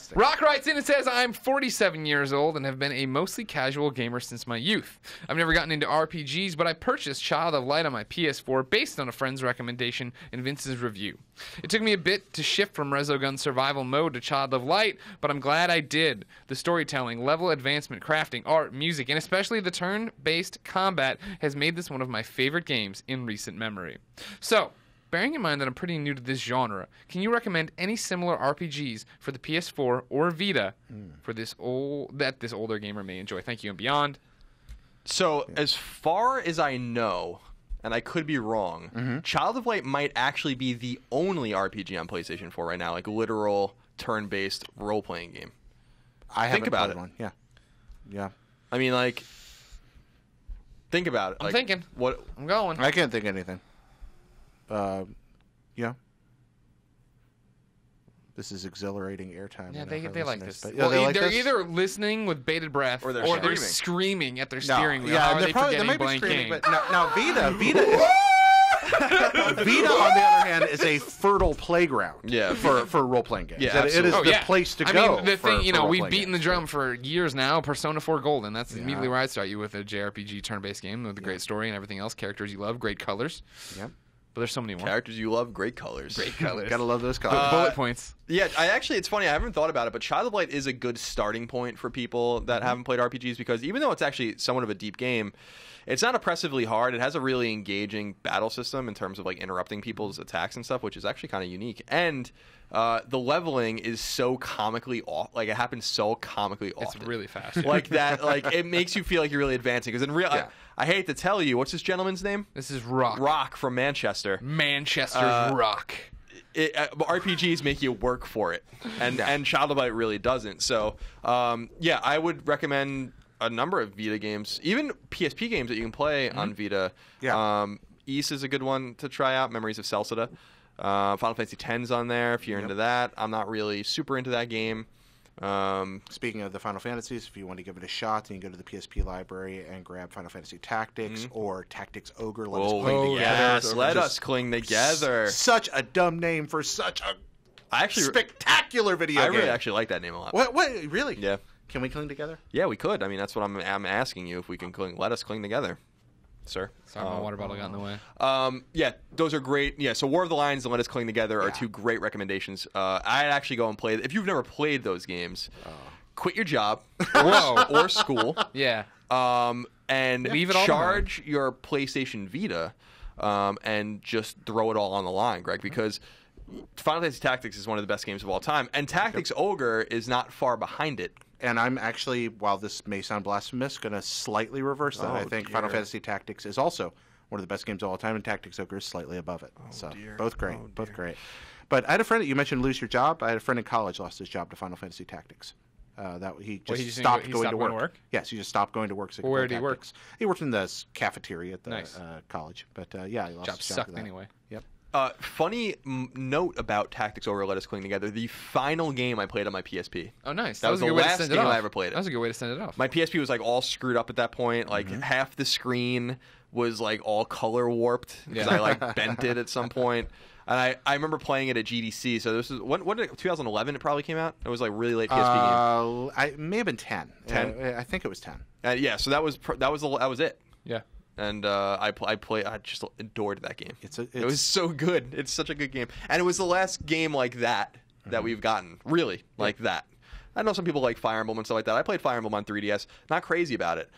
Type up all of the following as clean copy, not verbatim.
disgusting. Rock writes in and says, I'm 47 years old and have been a mostly casual gamer since my youth. I've never gotten into RPGs, but I purchased Child of Light on my PS4 based on a friend's recommendation and Vince's review. It took me a bit to shift from Resogun survival mode to Child of Light, but I'm glad I did. The storytelling, level advancement, crafting, art, music, and especially the turn-based combat has made this one of my favorite games in recent memory. So, bearing in mind that I'm pretty new to this genre, can you recommend any similar RPGs for the PS4 or Vita for this older gamer may enjoy? Thank you and beyond. So, as far as I know, and I could be wrong, Child of Light might actually be the only RPG on PlayStation 4 right now, like literal turn-based role-playing game. I Think haven't about played it. one. Yeah. Yeah. I mean, like, think about it. I'm like, thinking. What? I'm going. I can't think of anything. Yeah. This is exhilarating airtime. Yeah, they like this. But, Well, they like they're this? either listening with bated breath Or they're screaming at their No, steering wheel. yeah, How are they're they probably, forgetting might be blank screaming, game? but now Vita is Vita, on the other hand, is a fertile playground for role-playing games. Yeah, It is absolutely. the place to go. I mean, the thing, for we've role-playing beaten the games. drum for years now. Persona 4 Golden. That's immediately where I start you with a JRPG turn-based game with a great story and everything else. Characters you love, great colors. Yep. But there's so many more. Characters you love, great colors. Great colors. Gotta love those colors. Bullet points. Yeah, it's funny. I haven't thought about it, but Child of Light is a good starting point for people that haven't played RPGs because even though it's actually somewhat of a deep game, it's not oppressively hard. It has a really engaging battle system in terms of like interrupting people's attacks and stuff, which is actually kind of unique. And the leveling is so comically off. Like it happens so comically often. It's really fast. Like that. Like it makes you feel like you're really advancing. Because in real, I hate to tell you, what's this gentleman's name? This is Rock. Rock from Manchester. Manchester's Rock. RPGs make you work for it, and Child of Light really doesn't. So, I would recommend a number of Vita games, even PSP games that you can play on Vita. Yeah. Ys is a good one to try out. Memories of Celceta. Final Fantasy X's on there if you're into that. I'm not really super into that game. Speaking of the Final Fantasies, if you want to give it a shot, then you can go to the PSP library and grab Final Fantasy Tactics or Tactics Ogre. Let us cling together. Yes, let us cling together. Such a dumb name for such a spectacular video game. I really actually like that name a lot. What? Really? Yeah. Can we cling together? Yeah, we could. I mean, that's what I'm asking you if we can cling. Let us cling together, sir. Sorry, my water bottle got in the way. Yeah, those are great. Yeah, so War of the Lions and Let Us Cling Together are two great recommendations. I'd actually go and play. If you've never played those games, quit your job or school. Yeah. And Leave it all charge your PlayStation Vita and just throw it all on the line, Greg, because Final Fantasy Tactics is one of the best games of all time, and Tactics Ogre is not far behind it. And I'm actually, while this may sound blasphemous, going to slightly reverse that. I think Final Fantasy Tactics is also one of the best games of all time, and Tactics Ogre is slightly above it. Both great. Both great. But I had a friend, you mentioned lose your job. I had a friend in college lost his job to Final Fantasy Tactics. He Stopped going to going work. Yes, he just stopped going to work. So Where did he work? He worked in the cafeteria at the Nice. College. But he lost Job his job sucked for that. anyway. Yep. Funny note about Tactics Ogre Let Us Cling Together, the final game I played on my PSP. Oh, nice. That was a the good way to last send it game off. I ever played it. That was a good way to send it off. My PSP was like all screwed up at that point. Like half the screen was like all color warped because I like bent it at some point. And I remember playing it at GDC. So this is when did 2011 it probably came out. It was like really late PSP game. It may have been 10. 10? I think it was 10. Yeah, so that was it. Yeah. And I just adored that game. It was so good. It's such a good game, and it was the last game like that we've gotten. Really, like that. I know some people like Fire Emblem and stuff like that. I played Fire Emblem on 3DS. Not crazy about it.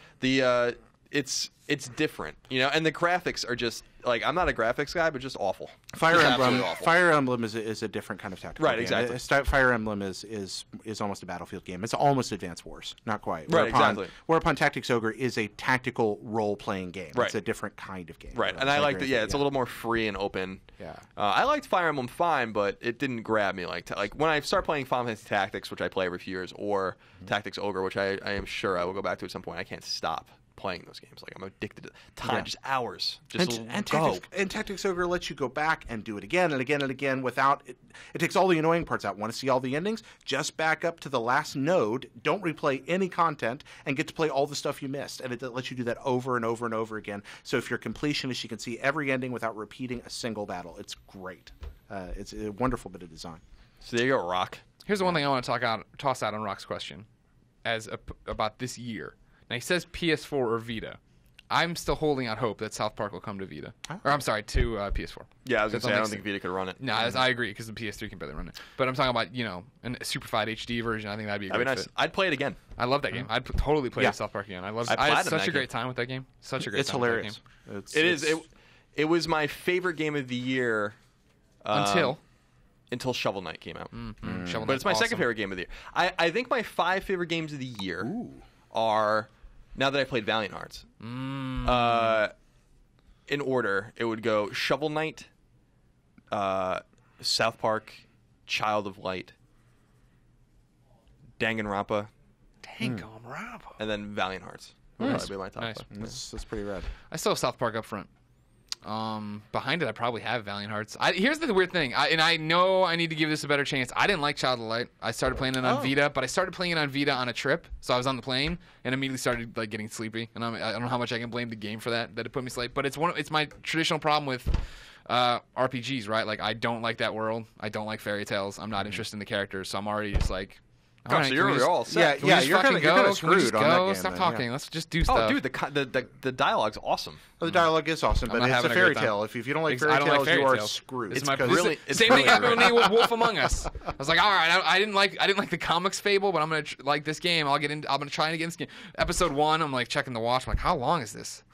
It's different, and the graphics are just like, I'm not a graphics guy, but just awful. Fire Just Emblem. absolutely awful. Fire Emblem is a different kind of tactical Right, game. exactly. Fire Emblem is almost a battlefield game. It's almost Advance Wars, not quite. Right, exactly. Whereupon Tactics Ogre is a tactical role-playing game. Right. It's a different kind of game. Right, and I like that. Yeah, it's a little more free and open. Yeah. I liked Fire Emblem fine, but it didn't grab me like when I start playing Final Fantasy Tactics, which I play every few years, or Tactics Ogre, which I am sure I will go back to at some point. I can't stop playing those games. Like, I'm addicted to time, just hours. Just go. Tactics Ogre lets you go back and do it again and again and again without it. It takes all the annoying parts out. Want to see all the endings? Just back up to the last node. Don't replay any content and get to play all the stuff you missed. And it lets you do that over and over and over again. So if you're a completionist, you can see every ending without repeating a single battle. It's great. It's a wonderful bit of design. So there you go, Rock. Here's the one thing I want to toss out on Rock's question about this year. Now, he says PS4 or Vita. I'm still holding out hope that South Park will come to Vita. Or, I'm sorry, to PS4. Yeah, I was going to say, I don't think Vita could run it. No, I agree, because the PS3 can barely run it. But I'm talking about, a Superfied HD version. I think that'd be a great fit. I'd play it again. I love that game. I'd totally play South Park again. I had such a great time with that game. Such a great time hilarious. With that game. It is. It was my favorite game of the year. Until Shovel Knight came out. Shovel but it's my second favorite game of the year. I think my 5 favorite games of the year are, now that I played Valiant Hearts, in order, it would go Shovel Knight, South Park, Child of Light, Danganronpa, and then Valiant Hearts. Would probably be my top 5. That's pretty rad. I still have South Park up front. Behind it, I probably have Valiant Hearts. Here's the weird thing, and I know I need to give this a better chance. I didn't like Child of Light. I started playing it on Vita, but I started playing it on Vita on a trip. So I was on the plane and immediately started getting sleepy. And I don't know how much I can blame the game for that it put me asleep. But it's my traditional problem with RPGs, right? Like, I don't like that world. I don't like fairy tales. I'm not interested in the characters, so I'm already just like. Gosh, so you're all set. Yeah, you're kind of screwed on that game. Stop talking. Let's just do stuff. Oh, dude, the dialogue's awesome. Well, the dialogue is awesome, but it's a fairy tale. If you don't like fairy tales, you are screwed. It's same thing happened with me with Wolf Among Us. I was like, all right, I didn't like the comics fable, but I'm gonna like this game. I'm gonna try to get this game. Episode 1, I'm like checking the watch. I'm like, how long is this?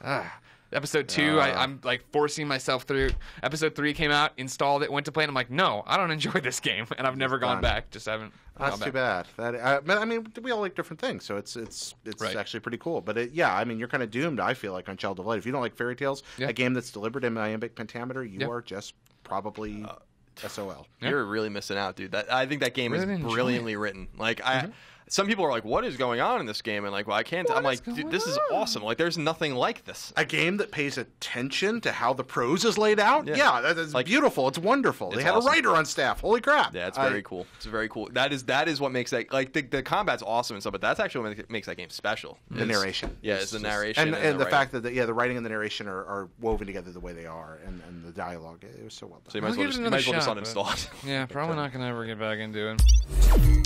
Episode 2, I'm like forcing myself through. Episode 3 came out, installed it, went to play, and I'm like, no, I don't enjoy this game, and I've never gone back. Just haven't. That's too bad. I mean, we all like different things, so it's actually pretty cool. But I mean, you're kind of doomed. I feel like on Child of Light. If you don't like fairy tales, a game that's delivered in iambic pentameter, you are just probably SOL. You're really missing out, dude. I think that game is brilliantly written. Like some people are like, "What is going on in this game?" And like, "Well, I can't." I'm like, "Dude, this is awesome! Like, there's nothing like this." A game that pays attention to how the prose is laid out. Yeah, that's like, beautiful. It's wonderful. They had a writer on staff. Holy crap! Yeah, it's very cool. It's very cool. That is what makes that, like, the combat's awesome and stuff. But that's actually what makes that game special. The narration. Yeah, it's the narration and the fact that the writing and the narration are woven together the way they are, and the dialogue. It was so well done. So you might as well just uninstall it. Yeah, probably not gonna ever get back into it.